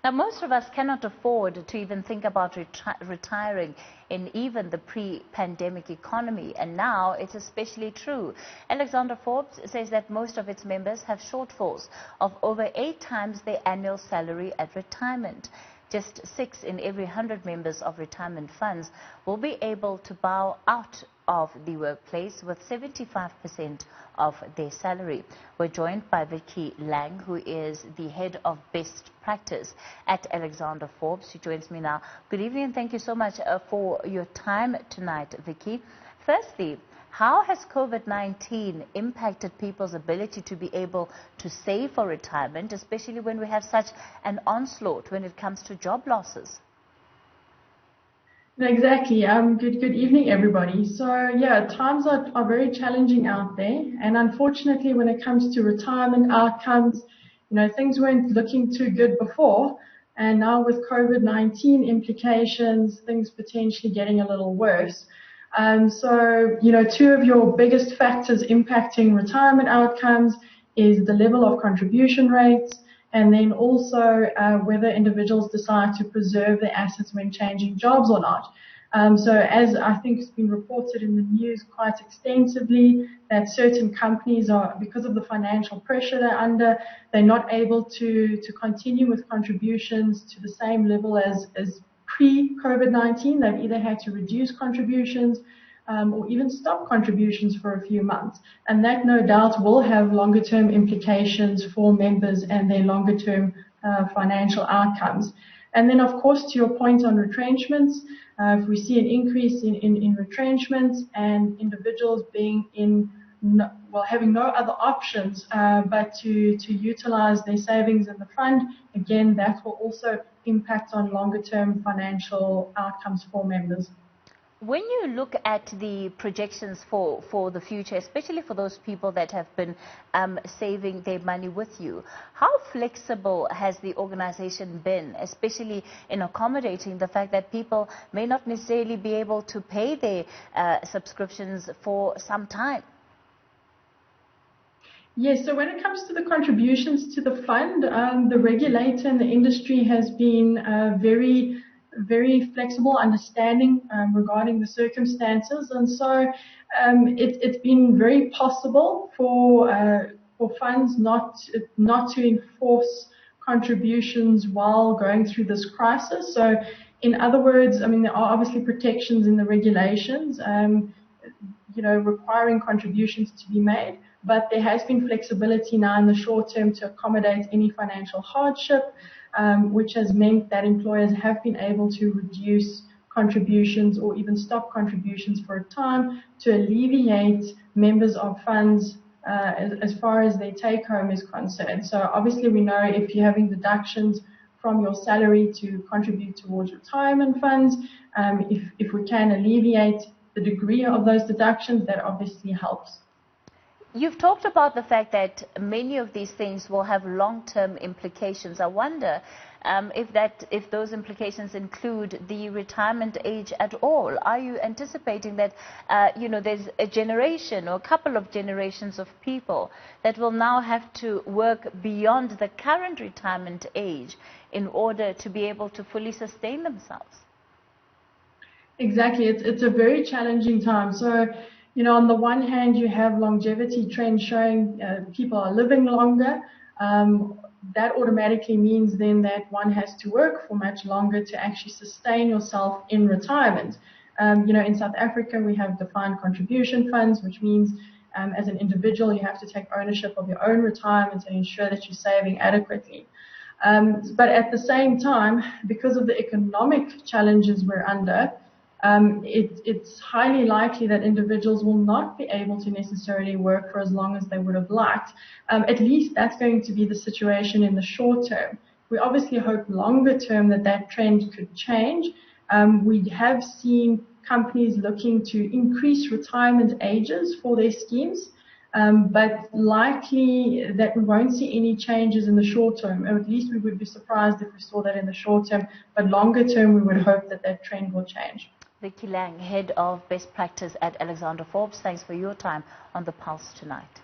Now, most of us cannot afford to even think about retiring in even the pre-pandemic economy, and now it's especially true. Alexnder Forbes says that most of its members have shortfalls of over 8 times their annual salary at retirement. Just 6 in every 100 members of retirement funds will be able to bow out of the workplace with 75% of their salary. We're joined by Vickie Lange, who is the head of best practice at Alexnder Forbes. She joins me now. Good evening and thank you so much for your time tonight, Vickie. Firstly, how has COVID-19 impacted people's ability to be able to save for retirement, especially when we have such an onslaught when it comes to job losses? Exactly. Good evening, everybody. So, yeah, times are very challenging out there. And unfortunately, when it comes to retirement outcomes, things weren't looking too good before. And now with COVID-19 implications, things potentially getting a little worse. So, 2 of your biggest factors impacting retirement outcomes is the level of contribution rates, and then also whether individuals decide to preserve their assets when changing jobs or not. So as I think has been reported in the news quite extensively, that certain companies are, because of the financial pressure they're under, they're not able to continue with contributions to the same level as pre-COVID-19. They've either had to reduce contributions or even stop contributions for a few months. And that no doubt will have longer term implications for members and their longer term financial outcomes. And then, of course, to your point on retrenchments, if we see an increase in retrenchments and individuals being having no other options but to utilize their savings in the fund, again, that will also impact on longer term financial outcomes for members. When you look at the projections for the future, especially for those people that have been saving their money with you, how flexible has the organization been, especially in accommodating the fact that people may not necessarily be able to pay their subscriptions for some time? Yes, so when it comes to the contributions to the fund, the regulator in the industry has been very flexible, understanding regarding the circumstances, and so it's been very possible for funds not to enforce contributions while going through this crisis. So, in other words, I mean, there are obviously protections in the regulations, requiring contributions to be made, but there has been flexibility now in the short term to accommodate any financial hardship, which has meant that employers have been able to reduce contributions or even stop contributions for a time to alleviate members of funds as far as their take-home is concerned. So obviously we know if you're having deductions from your salary to contribute towards retirement funds, if we can alleviate the degree of those deductions, that obviously helps. You've talked about the fact that many of these things will have long-term implications. I wonder if those implications include the retirement age at all. Are you anticipating that there's a generation or a couple of generations of people that will now have to work beyond the current retirement age in order to be able to fully sustain themselves? Exactly. It's a very challenging time. So, on the one hand, you have longevity trends showing people are living longer. That automatically means then that one has to work for much longer to actually sustain yourself in retirement. In South Africa, we have defined contribution funds, which means as an individual, you have to take ownership of your own retirement and ensure that you're saving adequately. But at the same time, because of the economic challenges we're under, it's highly likely that individuals will not be able to necessarily work for as long as they would have liked. At least that's going to be the situation in the short term. We obviously hope longer term that trend could change. We have seen companies looking to increase retirement ages for their schemes, but likely that we won't see any changes in the short term, or at least we would be surprised if we saw that in the short term, but longer term we would hope that trend will change. Vickie Lange, Head of Best Practice at Alexnder Forbes, thanks for your time on The Pulse tonight.